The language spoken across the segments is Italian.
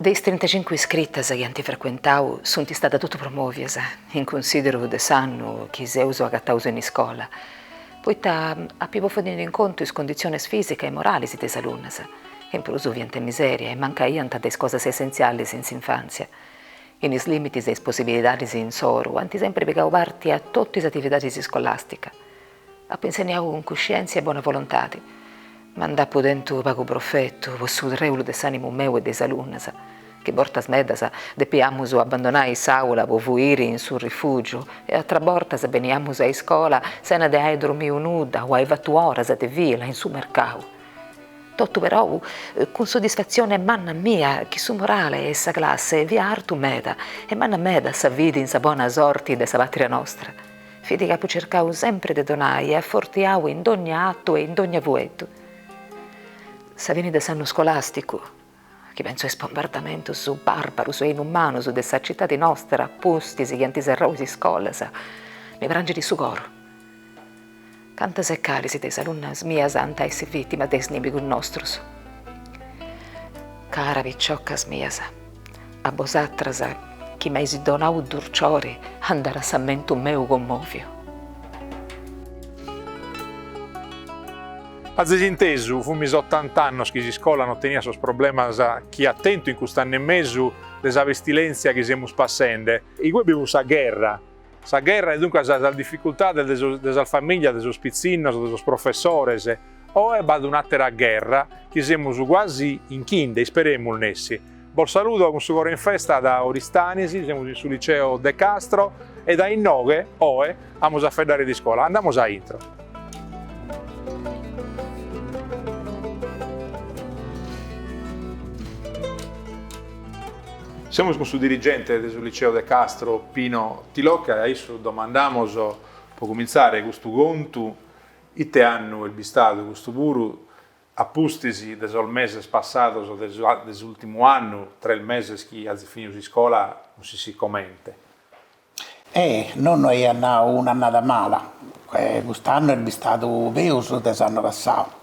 Dei 35 iscritti che hanno frequentato sono stati tutti promovi, in considero de sanno che si usa agattauso in scuola. Poi abbiamo fatto in conto le condizioni fisiche e morali dei alunni, in plus ovviamente miseria e mancaiano delle cose essenziali in infanzia. In i limiti e le possibilità in soro, hanno sempre piegato parte a tutte le attività scolastiche. Ha insegnato con coscienza e buona volontà, ma andato dentro pago profetto, sul reulo dell'animo mio e dei alunni, che bortas medas depiamus abbandonare l'aula per fuire in sul rifugio e altre bortas veniamus a scuola senza de hai dormito nuda o hai 4 ore de vila in su mercato. Tutto però con soddisfazione manna mia che su morale e sa classe via artu meda e manna meda sa vidi in sa buona sorti de sa patria nostra. Fidi che cercau sempre de donai e affortiau in ogni atto e in ogni vueto. Sa vini de sanno scolastico, che penso è bombardamento su barbaro, su inumano, su dessa città di nostra, postisi che antiserrosi scolas, mi frangi di su coro. Canta se cari si des alunnas mia santa e si vittima des nimico nostros. Cara picciocas mias, a vosatras chi mi si donau durciori, andare a sammento meu commovio. A desintesu, fumis 80 anni che si scuola non tenia sos problemas chi attento in quest'anno e mezzo desa vestilenzia che siamo passende. E qui abbiamo sa guerra e dunque la difficoltà della famiglia, dei spizzinos, dei professori. O è un'altra guerra che siamo quasi in chinde, e speriamo nessi. Buon saluto con su in festa da Oristanesi, siamo sul liceo De Castro e da Innoghe, oe, amos a fedare di scuola. Andiamo a intro. Siamo con il dirigente del liceo De Castro, Pino Tilocca, e adesso domandiamo, per cominciare, questo conto, ite hanno il bistato, questo puro, appustisi del mese passato, dell'ultimo anno, 3 mesi che hanno finito di scuola, non si commenta. Non è un'annata mala, quest'anno è il bistato vero dell'anno passato.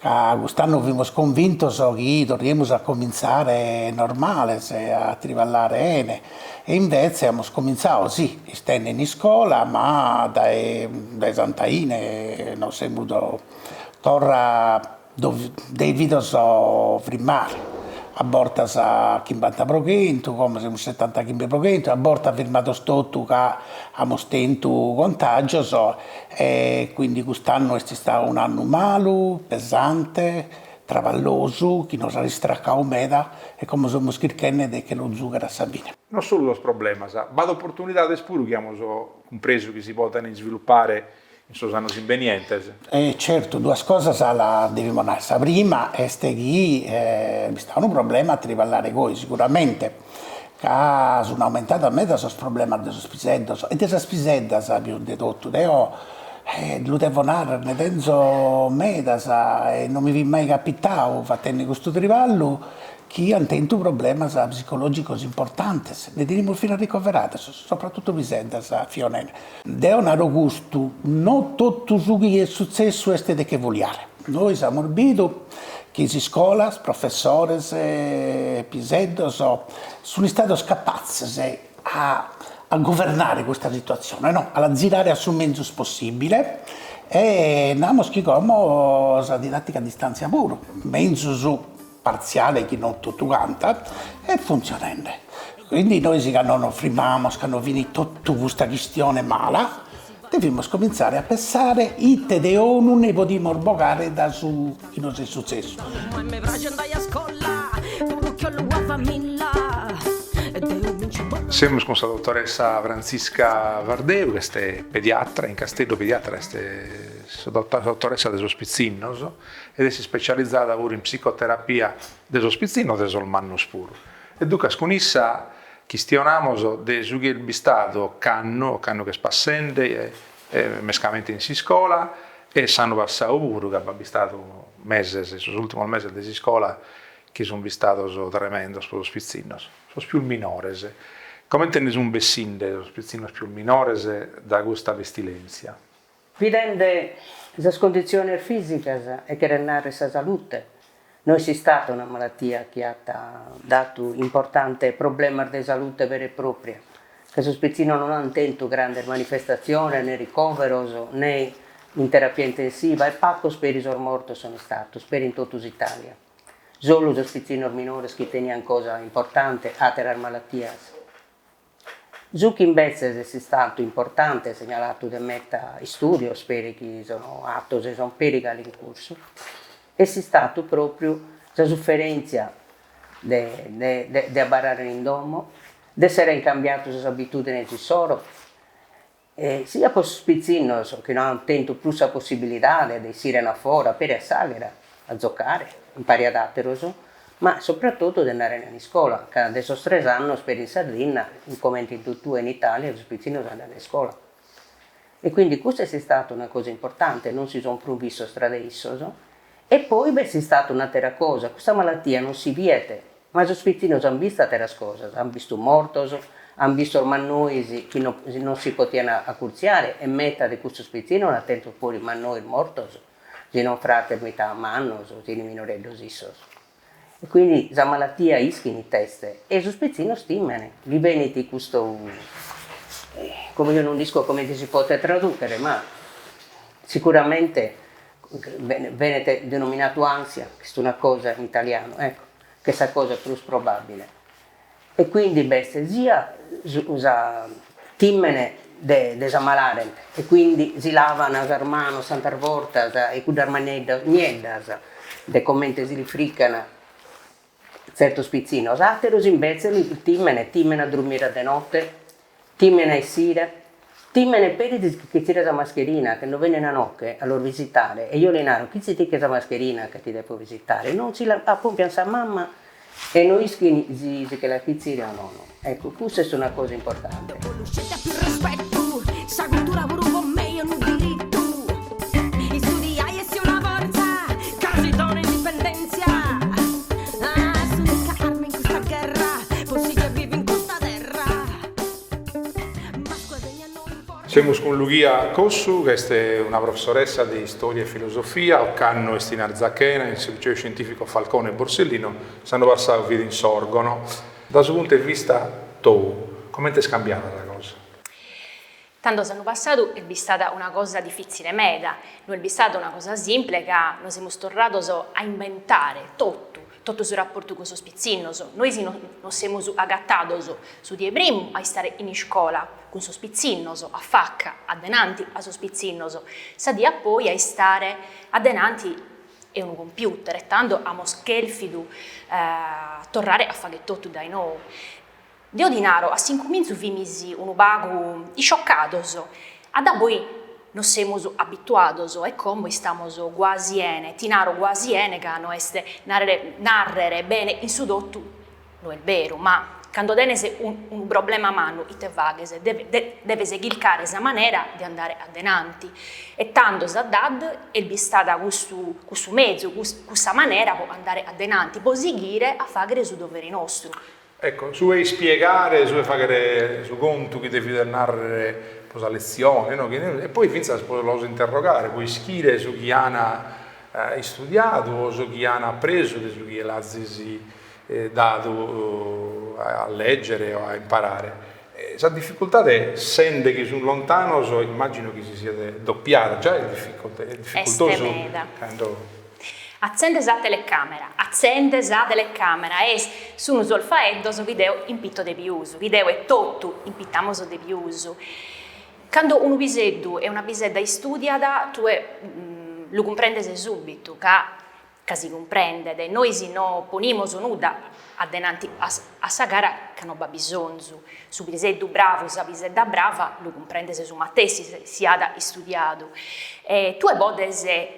Quest'anno siamo convinti che torniamo a cominciare normale, a trivallare bene. E invece abbiamo cominciato, sì, stando in scuola, ma dai santaine non siamo tornati dei video primari. A volte a 50%, come siamo 75%, a volte ha firmato stotto che abbiamo stento contagio, e quindi quest'anno è stato un anno malo, pesante, travalloso, che non si è ristraccato meda e come siamo scritti che lo zucchero a Sabine. Non solo i problemi, ma l'opportunità di spuro che abbiamo compreso che si possono sviluppare in suoi anni invenientes. Certo, 2 cose la dobbiamo dire. La prima è che c'è un problema a trivallare voi, sicuramente. Che sono aumentati a metà i problemi dei spiselli e delle spiselli più di tutto. Lo devo narrare, ne penso metà e non mi è mai capitato facendo questo trivallo che hanno un problema psicologico importante, ne diremo fino a ricoverare, soprattutto Vicenda, Fionene. Devo un gusto, non tutto ciò che è successo è che vogliamo. Noi siamo orbiti che si scuola, professori, piselli, sono stati capaci a governare questa situazione, no? A girare al mezzo possibile e andiamo come la didattica a distanza pure, mezzo parziale che non tutto canta e funzionando. Quindi noi che non firmiamo, che non viene tutta questa questione mala, dobbiamo cominciare a pensare ite de ONU ne potremmo bocare da su che non è successo. Siamo con la dottoressa Francisca Vardeu, che è pediatra, in Castello pediatra, è dottoressa dei spizzinos ed è specializzata pure in psicoterapia dei spizzinos e del mannus puro. E dunque con essa chistioniamo de su che il bistato canno che spassende mescamente in si scuola e sanno passato pure che abbiamo bistato mesi, l'ultimo mese di scuola che sono bistato tremendo per lo spizzinos, sono più minores. Come tenete un bessinde, lo spizzinos più minores da questa vestilenzia? Vidende le condizioni fisiche e che renare la salute, non è stata una malattia che ha dato importante problema di salute vera e propria, che Sospizzino non ha intento grande manifestazione, né ricovero, né in terapia intensiva, e poco speri sono morto sono stato, speri in tutta Italia. Solo Sospizzino minore che tenia cosa importante, altre malattie. Zucchi invece è stato importante, segnalato da meta studio, speri che sono atto, se sono perigali in corso, e è stato proprio la sofferenza di abbarare in domo, di essere cambiato le abitudini di solo, sia per Sospizzino che non ha intento più la possibilità di uscire fuori per salire a giocare, impari ad atteroso, ma soprattutto di andare in scuola, che adesso 3 anni per in Sardegna, come in tutto in Italia, Sospizzino andare in scuola. E quindi questa è stata una cosa importante, non si sono più visto stradeissoso. E poi è stata un'altra cosa, questa malattia non si viete, ma Sospizzino hanno visto altre cose, hanno visto mortoso, hanno visto mannoisi che non si potevano accurziare, e metà di questo Sospizzino hanno tentato fuori mannoi mortoso, se non frate metà mannoso, se non minoredo issoso. E quindi la malattia ischi in teste, e Sospizzino stimmene, li veniti questo, come io non dico come si può tradurre, ma sicuramente viene denominato ansia, che è una cosa in italiano, ecco, che è la cosa più probabile. E quindi sia usa timmene desamalare, e quindi si lavano le mani tante volte, e con armanedda niente, de commenti si rifriccano certo Spizzino. Altri invece li timmene a dormire di notte, timmene a uscire, timmene per che tira la mascherina, che non viene a nocche a loro visitare, e io le naro, chi si tira la mascherina che ti devo visitare? Non si la pompiano sa mamma, e noi si che la pizzira o no. Ecco, questa è una cosa importante. Siamo con Lucia Cossu, che è una professoressa di storia e filosofia, o canno Estinar Zacchena, nell'Istituto Scientifico Falcone e Borsellino, stanno passando via in sorgono. Da suo punto di vista, tu, come ti è scambiata la cosa? Tanto sono passato è stata una cosa difficile meda, non è stata una cosa semplice che noi siamo tornati a inventare tutto sul rapporto con Sospizzino. Noi non siamo agattati su di primo a stare in scuola con Sospizzino, a facca, adenanti a Sospizzino, sa di poi a stare adenanti e un computer, e tanto a moschelfidu tornare a fare tutto da noi. Di ordinaro, a 5 minuti vimisi un bago scioccato, a da poi non siamo abituati e come stiamo quasi ene, tinaro quasi ene, che non è narrare bene in sudotto, non è vero, ma quando tenese un problema a mano, deve seguire questa maniera di andare adenanti. E tanto dad è stata questo mezzo, questa maniera può andare adenanti, può seguire a fare su doveri nostri. Ecco, su vuoi spiegare, su vuoi fare su conto che devi narrare la lezione, no? E poi finza lo interrogare, puoi scrivere su chi ha studiato, o su chi ha appreso, su chi l'ha dato a leggere o a imparare. Questa difficoltà è, sente che sono lontano, immagino che si sia doppiata, già è difficoltoso. Quando... Accende la telecamera e sono sul faeddo su video in pitto de piuso. Video è tutto in pittamoso de piuso. Quando un biseddu è una bisedda studiata, tu lo comprende subito, che si comprende. Noi si non ponimo nuda adenanti a sa gara che non ha bisogno. Su biseddu bravo, sa bisedda brava, lo comprende su Mattesi, si ha studiato. Tu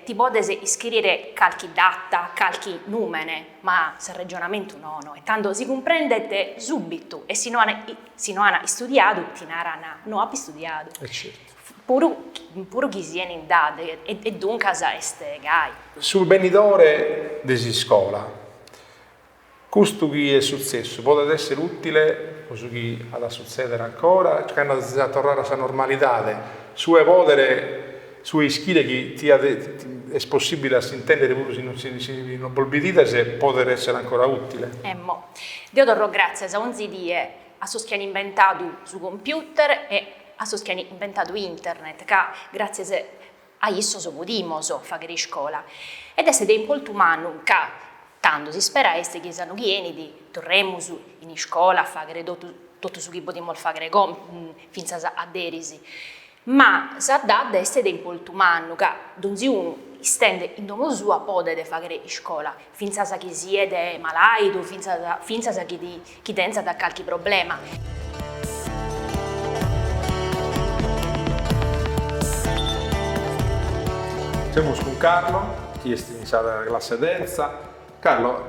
ti potesi iscrivere qualche data, qualche numere, ma se ragionamento no. E tanto si comprende subito, e se non ha studiato, ti narana, non ha studiato. Certo. Puro chi si è in data, e dunque è gai. Sul benidore desi scuola, questo che è successo può essere utile, o su chi ha da succedere ancora, quando si tornare alla normalità, su poter su ischire che è possibile a intendere pure se non si non bolbidita se può essere ancora utile. Mo. Dio torro grazie a un zidie a soschiani inventato su computer e a soschiani inventato internet, che grazie a isso so podimos fare scuola. Ed è stato molto umano che tanto si spera che siano chieni di torremus in scuola a fare tutto su chi potremmo fare finza a derisi. Ma sa dada è stato molto umano che donzi uno stende in domo sua potete fare scuola, finza sa chi siede malato, finza sa chi tenza da qualche problema. Siamo con Carlo, che è iniziata la classe terza. Carlo,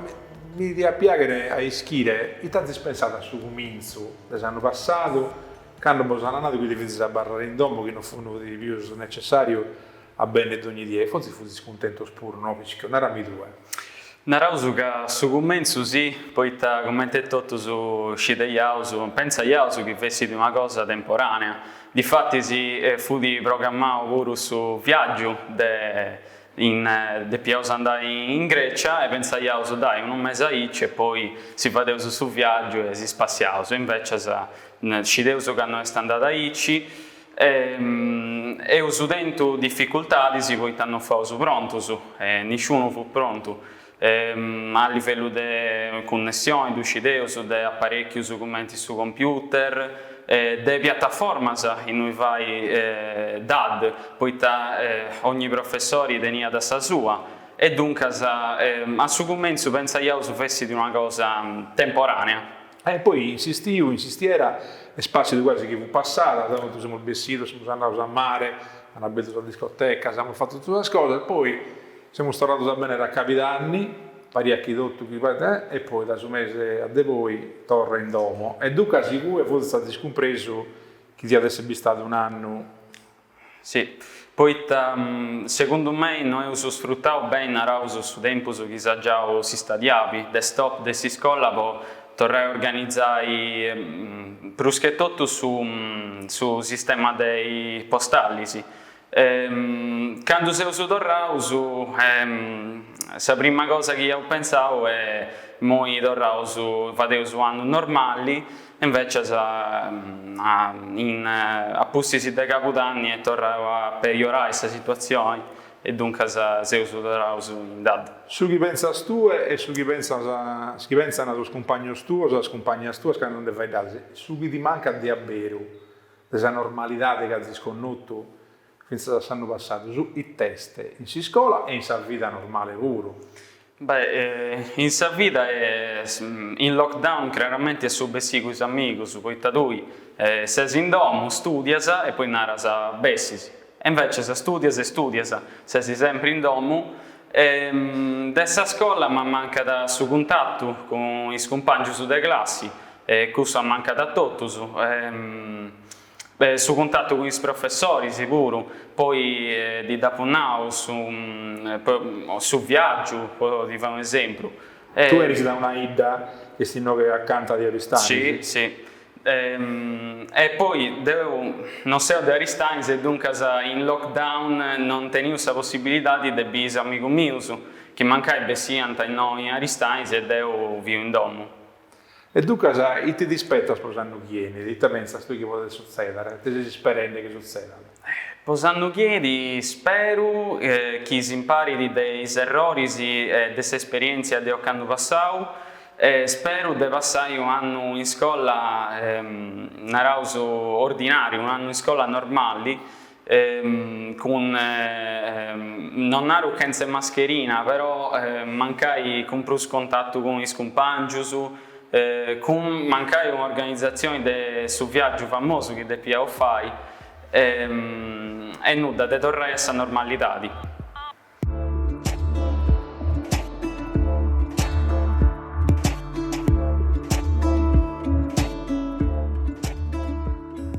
mi piacere a ischire, i tanti pensate su comincio dell'anno passato, quando sono andato qui di a barrare in domo, che non furono di più necessario a bene di ogni dia, forse fu scontento spuro, no? Perché non erano due. Narausu che su commensu sì, poi come detto su scite Iausu, pensa Iausu che fessi di una cosa temporanea. Difatti si fu di programmato pure su viaggio de Piausa andare in Grecia e pensa Iausu dai un mese e poi si faceva su viaggio e si spassiava. Invece sciteusu che non è andata aici e uso dentro difficoltà si poi hanno fatto pronto nessuno fu pronto. A livello di connessione, di scideusu, di apparecchi su commenti su computer, di piattaforme in cui vai DAD, poi ogni professore tenia da sa sua e dunque a su commento pensa io su fessi di una cosa temporanea. E poi insistiera e spazio di quasi che fu passata, siamo il vestito, siamo andati a mare, abbiamo bevuto alla discoteca, abbiamo fatto tutte le cose, poi siamo tornati a bene da capitanni, parecchi dotti e poi da su mese a de voi torna in domo. E dunque sicuro fosse stato scompreso che ti avesse visto un anno. Sì, poi secondo me noi abbiamo sfruttato bene il tempo che già si stadiavi, desktop di scuola, poi tornare a organizzare bruschetto su sistema dei postali. Quando sei tornato, la prima cosa che io pensavo è che tornavo facevo su anni normali, invece a posti di capodanni e tornavo a peggiorare questa situazione e dunque sei tornato in data. Su chi pensa tu e su chi pensano ai tuoi compagni tuoi, alle compagne tue che non devi dare, su chi ti manca di avvero, questa normalità che hai sconosciuto finché l'anno passato, su i test in scuola e in sa vita normale pure. Beh, in sa vita in lockdown chiaramente è su bessi con i amici, su poi tui, sei in domo, studias e poi naras a bessis. E invece se studias, sei sempre in domo. Dessa scuola mi manca su contatto con i compagni su delle classi, questo manca da tutto. Su contatto con i professori sicuro, poi di Dapunao su viaggio, ti fare un esempio. Tu eri da una Ida che si che accanto di Aristani? Sì. E poi non so di Aristani e dunque in lockdown non tenevo la possibilità di debire amico mio che mancava sia in noi in Aristani e devo vivo in domo. E tu cosa ti dispetta sposando chiedi? Ti pensa che può succedere? Ti sei sperando che succeda? Posando chiedi, spero che si impari dei errori e delle esperienze di hanno passato. Spero di passare un anno in scuola ordinario, un anno in scuola normale, con non ero senza mascherina, però mancai con più contatto con i compagni. Con mancare un'organizzazione su viaggio famoso che dobbiamo fare e nulla, di tornare a questa normalità.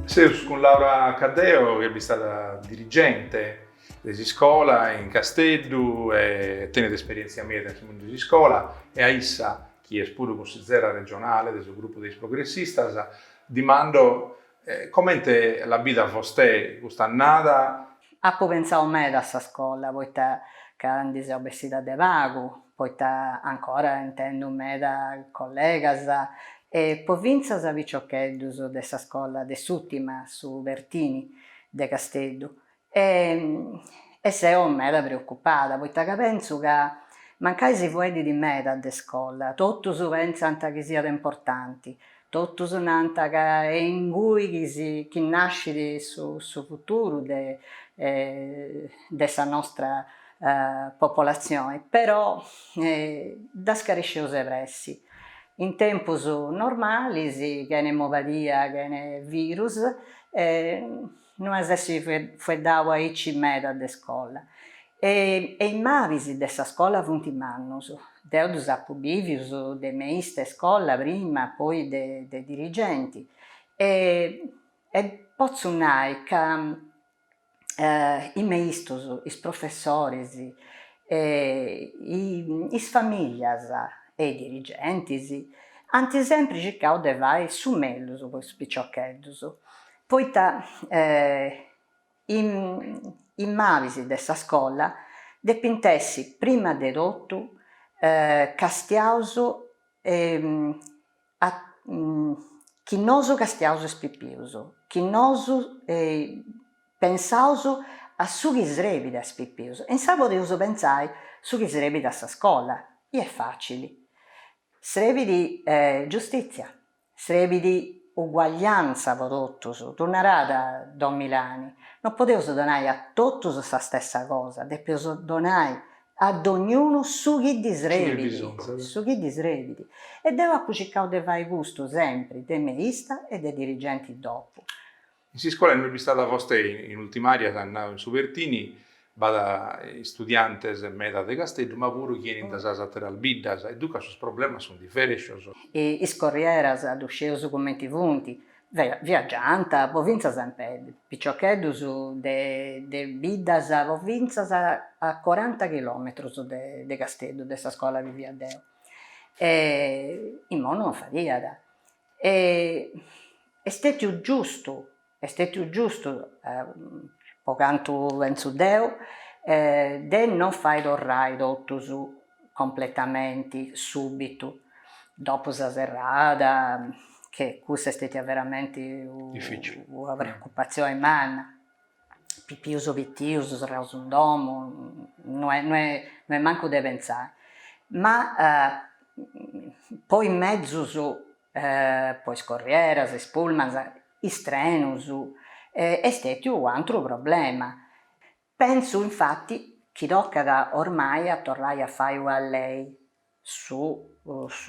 Sei con Laura Caddeo che è stata dirigente di scuola in Castello e tiene esperienza mia nel mondo di scuola e a issa chi è pure consigliera regionale del suo gruppo dei progressistas, dimando come la vita foste quest'annata Appo pensavo me da sta scuola, poiché che hanno obesità de vago, poiché ancora intendo me da collegas, e poi vinza sa viciocheddus de sa scuola de s'ultima su Vertini de Casteddu. E seo meda preoccupata, poiché penso che mancai si fuedi di meda de scuola, totus pensant che siat importanti, totus nant che è in cui chi nascit su futuru de sa nostra popolazione, però da scarisceus pressi. In tempus normalis, chene mobadia, chene virus, non esessi fueddau aici meda de scola. E i maris de sa scola funt mannus, deo dus appu bivius de meista scola prima, poi de dirigenti. E pozzu nai ca i meistus, is professores, is famiglias e i dirigentis ant sempre circau de fare su mellus po is piciocheddus, poita i maris de sa scola depintessi prima de totu castiaus chi nosu castiaus is pipius, chi nosu pensaus a su chi srebit a is pipius. In sa podeus pensare su chi srebit a sa scola, è facile. Srebit giustizia, srebit uguaglianza po totus, tu narada Don Milani, non poteus donare a totus sa stessa cosa, depius donare ad ognuno su chi disrebit, su chi disrebit. E deo appu circau de fare gustu sempre de meista e de dirigenti dopo. In si scuola non è stata vostra in ultimaria, in Suvertini, bada studiantes meda de Casteddu, ma pure chi in das lateral biddas, e duca sus problema sono differenti. Is corrieras adusceus commenti funti, viaggianta, po vinzas sempre, picciocheddus de biddas, po vinzas a 40 chilometrus de Casteddu, de sa scuola vivia deo. In modo non fadiat. È stato giusto, po cantu pensu deo, de non fare torrare totus completamente, subito, dopo sa serrada, che questa è stata veramente una preoccupazione manna. Pipius pittius, serraus un domo, non è manco de pensare. Ma poi in mezzo poi scorrieras, is pullmans, is trenus, è stato un altro problema. Penso infatti che tocca ormai a tornare a fare a lei su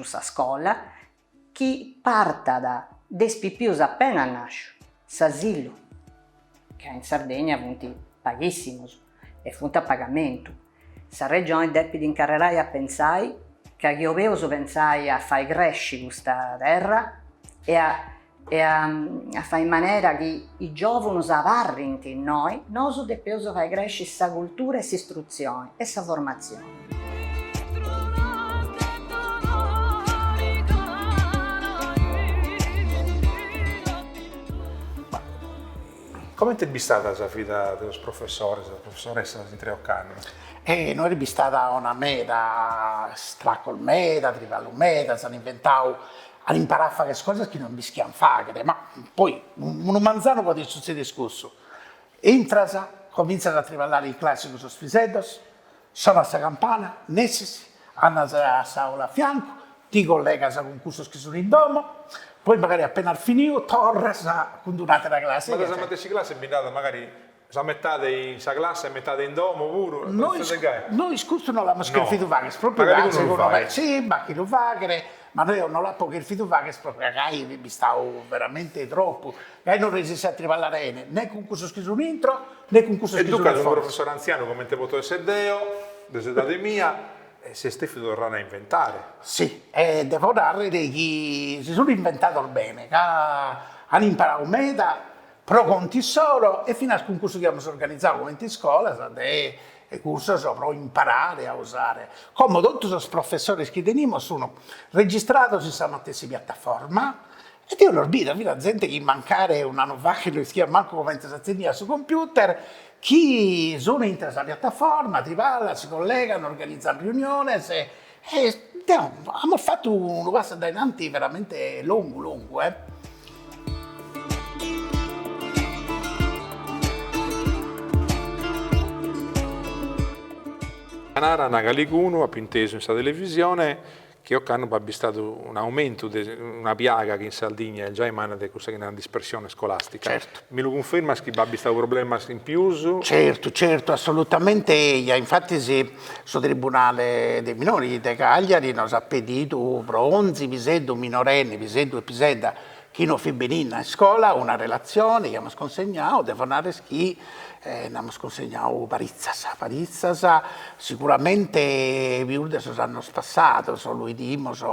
sa scuola, chi parta da des pipius appena nasce, s'asilo, che in Sardegna funt paghissimus e funt a pagamento. Sa regione deppi di incarrerai a pensare che io avevo pensare a fare crescere questa terra e a fare in maniera che i giovani avarrint in noi, noi dobbiamo fare crescere questa cultura e questa istruzione e questa formazione. Come ti è stata la vita dello professore, della professoressa di Treoccano? Noi è stata una meta, stracol meta, trivallo meta, si hanno inventato, hanno imparato a fare cose che non bischiano fare, ma poi un manzano può succedere scorso. Entra, comincia a trivallare in classe con i spiseddos, sono a campana, nessi, hanno la saula a fianco, ti collega con curso che sono in domo, poi magari appena finito torna a condurare la classe. Ma la stessa classe è bindata magari a metà in sa classe e metà in domo pure? Noi scorso non l'abbiamo scritto fare, proprio secondo me. Sì, ma chi lo fa, ma noi non l'abbiamo scritto fare, proprio che mi stavo veramente troppo. E non resiste a trivallare né con questo scritto un intro, né con questo scritto un intro. E tu, un professore anziano, come te potevo essere Deo, dell'età mia, se Stefano tornerà a inventare. Sì, devo dare che si sono inventato bene, che hanno imparato meta, pro conti solo, e fino al concorso che abbiamo organizzato come in scuola, e corso sopra imparare a usare. Come tutti i professori che teniamo sono registrati su questa stessa piattaforma, E io l'ho visto, la gente che mancare un anno fa che non schia manco come si insegna su computer, chi sono in questa piattaforma, ti parla, si collegano, organizzano riunioni e abbiamo fatto un passo avanti veramente lungo. Canara Nagaliguno ha inteso in questa televisione che hanno stato un aumento di una piaga che in Sardegna è già emana di questa dispersione scolastica. Certo. Mi lo conferma che abbi stato un problema in più? Certo, assolutamente. Infatti sul Tribunale dei Minori di Cagliari nos ha pedito per 11 piseddu minorenni, piseddu e pisedda chi non fi benina in scuola, una relazione che abbiamo consegnato, devono fare schi, abbiamo consegnato parizzas, sicuramente vi hanno spassato, lui dimos,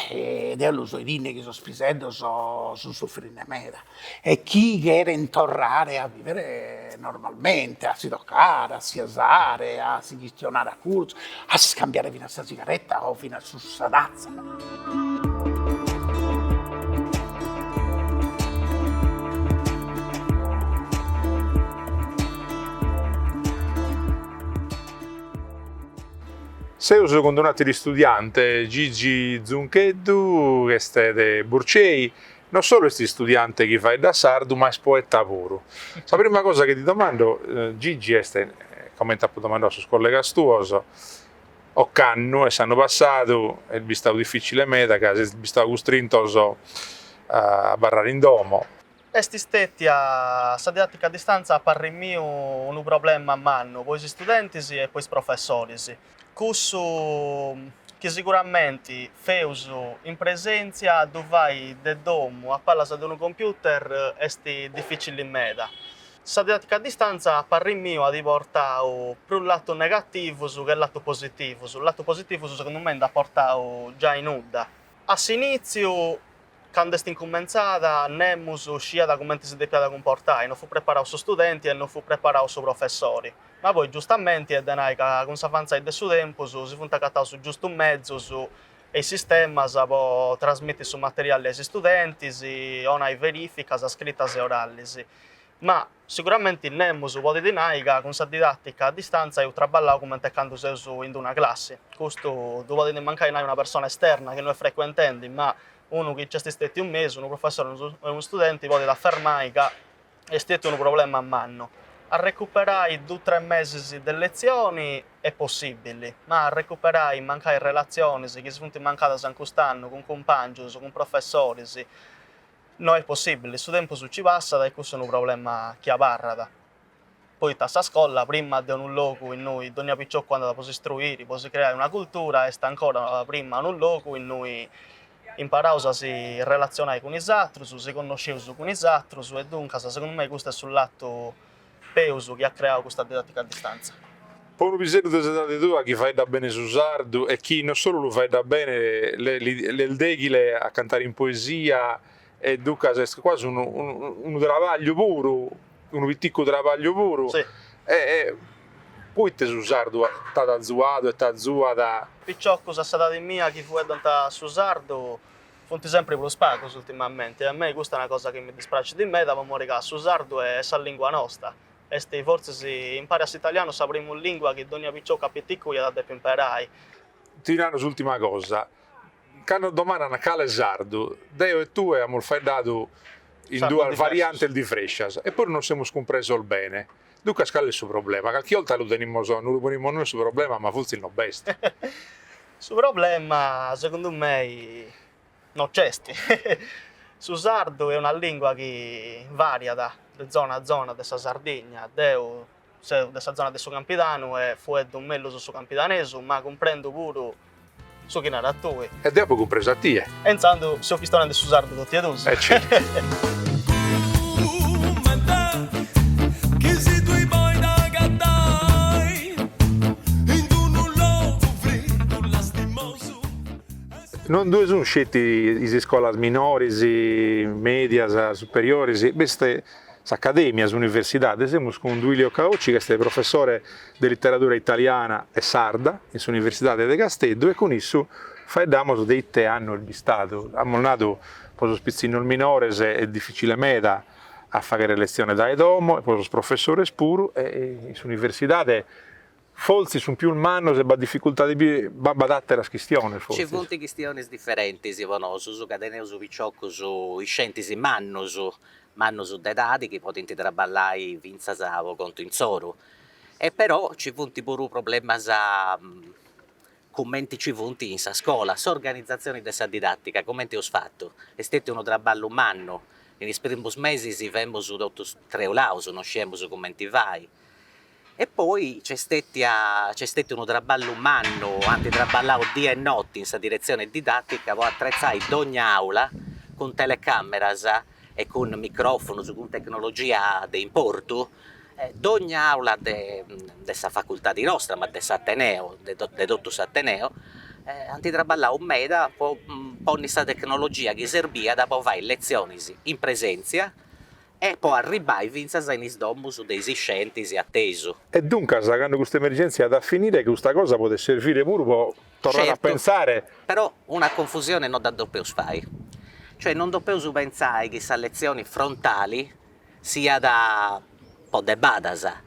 ed è l'uso di che sono spiseddo, sono soffrire mera. E chi che era in torrare a vivere normalmente, a si toccare, a si asare, a si gestionare a curso, a si scambiare fino a sta sigaretta o fino a su sadazza. Sei secondo un altro di studiante, Gigi Zuncheddu, che è di Burcei, non solo questi studiante che fai da sardo, ma è poeta puro. La prima cosa che ti domando, Gigi, come ti ho domandato su collega tuo, o canno, e s'hanno passato, e è stato difficile meta, che è stato costretto a barrare in domo. Esti stetti a sa didattica a distanza parri mio un problema a mano, poi gli studenti e poi i professori. Questo che sicuramente feuso in presenza dove vai de domo a parlare di un computer è difficile in meda. Sa didattica a distanza parri mio ha portato più un lato negativo che il lato positivo. Sul lato positivo secondo me ha portato già in udda. A inizio quando è incomenzata, nemmus scia da come si deve comportare, non fu preparato su studenti e non fu preparato su professori. Ma poi giustamente è denai che con s'avanza del suo tempo si fu intacato su giusto un mezzo, su il sistema si può trasmettere su materiali ai studenti, o una verifica, scritta e orali. Ma sicuramente nemmus può denai che con sa didattica a distanza io traballo come quando sei in una classe. Questo dove mancare una persona esterna che noi frequentiamo, ma uno che ci è stato un mese, un professore e uno studente, vuole affermare che è stato un problema a mano. A recuperare 2 o 3 mesi di lezioni è possibile, ma a recuperare mancare relazioni che sono mancate anche quest'anno con compagni, con professori, non è possibile. Su tempo ci passa e questo è un problema che abbarra. Poi a scuola, prima di un luogo in noi, ogni picciò quando si istruire, si creare una cultura, e sta ancora prima in un luogo in noi imparare a si relazionare con i altri, si conoscere con i altri, e dunque secondo me questo è sul lato peuso che ha creato questa didattica a distanza. Poi un pisello di sedate tua che fai da bene su sardo e chi non solo lo fai da bene, le deghile a cantare in poesia e dunque è quasi un travaglio puro, un piccolo travaglio puro. Sì. Poi te su sardo t'ha zuato e t'ha zuata. Picciocco sa stata mia che fu da su sardo, fonti sempre per lo spacco ultimamente. A me questa è una cosa che mi dispiace di me, davamo regà su sardo è sa lingua nostra. E forse se impari a italiano sapremo una lingua che ogni picciocca più da deve imparare. Tirano l'ultima cosa. Quando domani a cale sardo, Deo e tu abbiamo dato in Sardo due di varianti Frescias. di Frescias e poi non siamo compreso il bene. Dunque scala il suo problema, qualche volta non lo poniamo noi il suo problema, ma forse il no best. Su problema, secondo me, non c'è. Su sardo è una lingua che varia da zona a zona della Sardegna. Deu, se della zona del suo Campidano e fu un mello su suo Campitaneso, ma comprendo pure su chi era tu. E dopo compreso a te. E intanto se ho visto del suo sardo tutti e due. Certo. Non due sono scelti le scuole minori, medie, superiori, queste accademie, università. Siamo con Duilio Caucci, che è professore di letteratura italiana e sarda all'Università di Castello, e con esso facciamo dei te anno il bistato. Abbiamo nato poi lo spizzino il minore è difficile meda a fare lezione da domo, e poi lo professore spuro, e l'università forse sono più umano se ha difficoltà di adattare la questione. Ci sono questioni differenti, si vanno su cadeneo, su picciocco, su i scientifici manno su dei dati che potete traballare vinza savo contro in soro. E però ci sono pure un problema sa commenti ci punti in sa scuola, s'organizzazione della didattica, come ti ho fatto. È stato un traballo umano, nei primi mesi si vemmo su 3 lausi, non sciamo su commenti vai. E poi c'è stato un traballo umano, anche traballato dia e notte in questa direzione didattica, per attrezzare ogni aula con telecameras e con microfono, con tecnologia di importo, d'ogni aula della facoltà di nostra, ma dell'Ateneo, di tutto l'Ateneo, anche traballato un meda, con questa tecnologia che serviva da fare lezioni in presenza, e poi arrivare a in domus dei scientifici atteso. E dunque, quando questa emergenza è da finire, che questa cosa può servire pure per tornare a pensare. Però una confusione non da doppio fai. Cioè non doppio pensare che queste lezioni frontali sia da po' de badasa.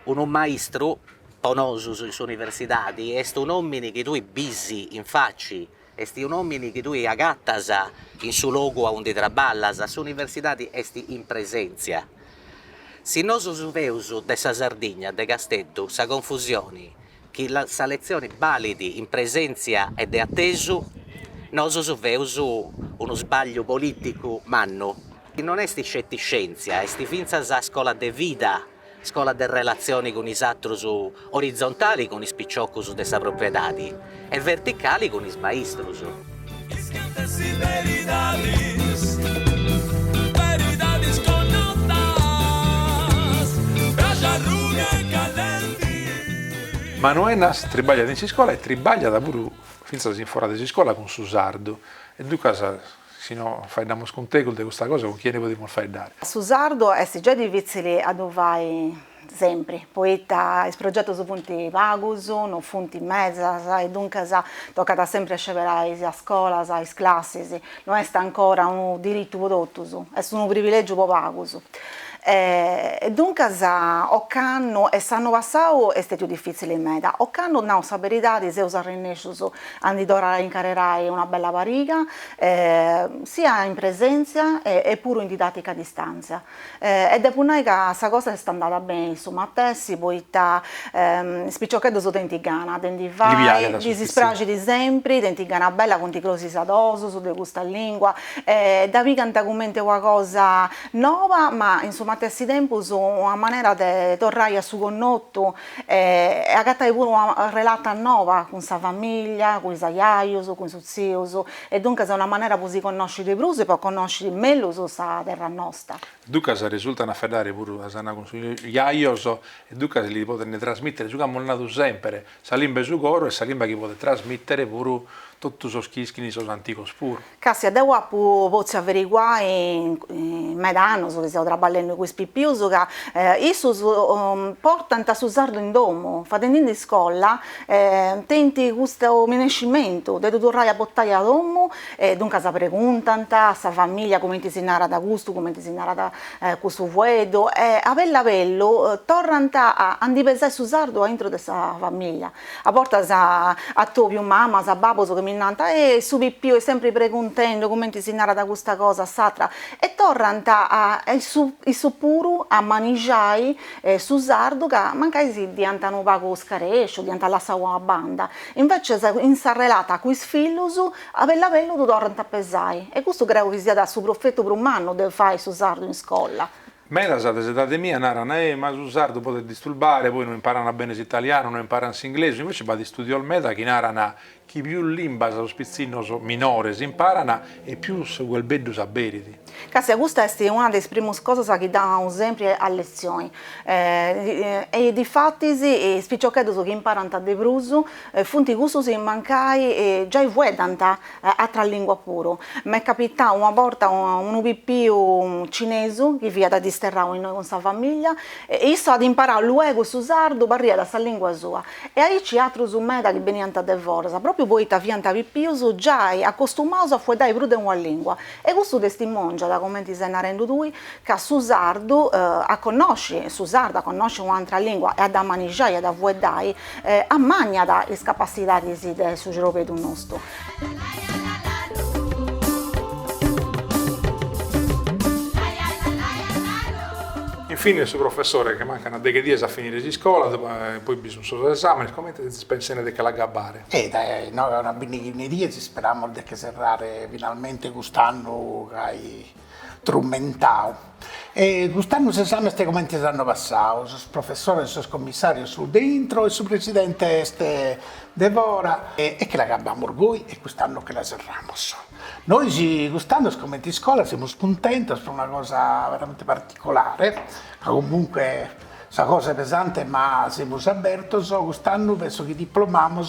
Un maestro, ponoso sulle università, è un uomo che tu bisi in facci, è un uomo che tu agattasa in suo luogo a onde traballas, l'università è in presenza. Se noi usuveuso dessa Sardegna, de Castello, sa confusione, che la lezione validi in presenza e de atteso, noi usuveuso uno sbaglio politico manno. Non è scienza, è finza sa scuola de vita, scuola de relazioni con i altri orizzontali, con i spicciocchi su dessa proprietari, e verticali con i maestros. Manuenas tribaglia in scuola e tribaglia da pure finza si fuori di scuola con Susardo, e due cose. Se no, facciamo scontegol di questa cosa, con chi ne possiamo fare dare? Su sardo è già difficile a dove sempre, poeta il progetto su punti vagus, non punti mezza, e dunque tocca sempre scegliere a scuola, a classi, non è ancora un diritto prodotto, è un privilegio per vagus. E dunque occanno e sanno passato è stato difficile in meta. Occanno non sa verità se usare il nessuso andidora incarerai una bella pariga sia in presenza e pure in didattica a distanza. Ed è pure che questa cosa è andata bene insomma a tessi, poi spicciocchedo su tentigana, tentivai, di si spragi di sempre, tentigana bella con ti closi sadoso, su de gusta lingua, da vi canta commenti qualcosa nuova, ma insomma a tessi tempo su una maniera di tornare a su connotto e agattare pure una relata nuova con sa famiglia, con i saiaios, con i suoi zii, e dunque è una maniera per si conoscere i brusi e per conoscere meglio su sa terra nostra. Dunque risultano a fare pure con gli aios e dunque li potete trasmettere, giocamo nato sempre, salimba su coro e salimba che potete trasmettere pure tutti i schischini sono antichi pure. Cassia, devo posso averiguare in medano, che stiamo lavorando con questi pipius, che issus portano a usarlo in domo, facendo in scuola, tenti questo menascimento, devo tornare a portare a domo, e dunque si preguntano a sa famiglia come ti si narra da gusto, come ti si narra da questo vuoto, e a bello tornano a andipesare su sardo dentro questa famiglia. A porta a tuo più mamma, a babbo, che e su più è sempre preguntando come ti si narra da questa cosa, satra, e tornano il suppuru a mangiare su sardo che magari si diventano poco scarescio, diventa la sua banda. Invece in sarrelata a quei figli a bello tornano a pesare, e questo credo che sia da su profetto per un anno del fare su sardo in scuola. Me sa dell'età mia narrano, ma su sardo potete disturbare, poi non imparano bene l'italiano, non imparano l'inglese, invece va di studio al meta che narrano chi più limba lo spizzino minore si imparano e più su quel beddo sa beriti. Cassia, questa è una delle prime cose che danno sempre a lezioni. E di fatti spicciocchetti che imparano a debruso, funti gusto si mancai già vedano altra lingua pure. Mi è capitato una volta un pipio cinese che via da disterrare in noi con sua famiglia e io ad imparare luego su sardo barriera da questa lingua sua. E ahí ci altro su meta che venivano da devorsa, proprio proprio poi fianta pippiuso già accostumato a fuedare pure una lingua. E questo testimonia, da come ti stai narrando tu, che su sardo a conoscere, su sardo a conoscere un'altra lingua e ad mangiare, ad fuedare, a magna le capacità del suo europeo nostro. Infine, il suo professore, che mancano dei giorni a finire di scuola, poi bisogna solo l'esame, come si pensa di che la gabbare? Dai, noi una binichineria ci speriamo di serrare finalmente quest'anno che trumentao. E quest'anno si esame ste come hanno passato, il professore, il suo commissario sul dentro, il suo presidente este devora e che la gabbiamo orgoglio e quest'anno che la serramo. Noi quest'anno come di scuola siamo contenti per una cosa veramente particolare, che comunque questa cosa è pesante ma siamo aperti, quest'anno penso che diplomiamo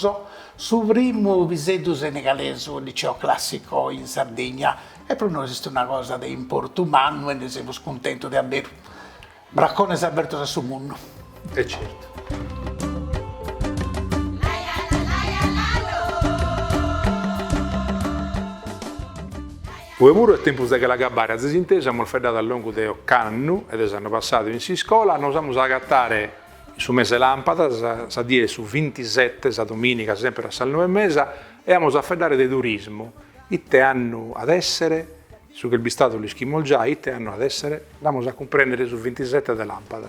sul primo visetto senegalese al liceo classico in Sardegna e per noi esiste una cosa di importo umano e ne siamo contenti di avere braccone aperto sul mondo. E certo. Voi pure il tempo che la gabbare a Zesintesa siamo freddato a lungo di 8 anni ed hanno passato in scuola, noi siamo agattare su mese lampada, sa dire su 27, sa domenica sempre a San 9:30 e abbiamo a fredare del turismo. Itte hanno ad essere, su che il bistato li schimol già, itte hanno ad essere, andiamo a comprendere su 27 de lampada.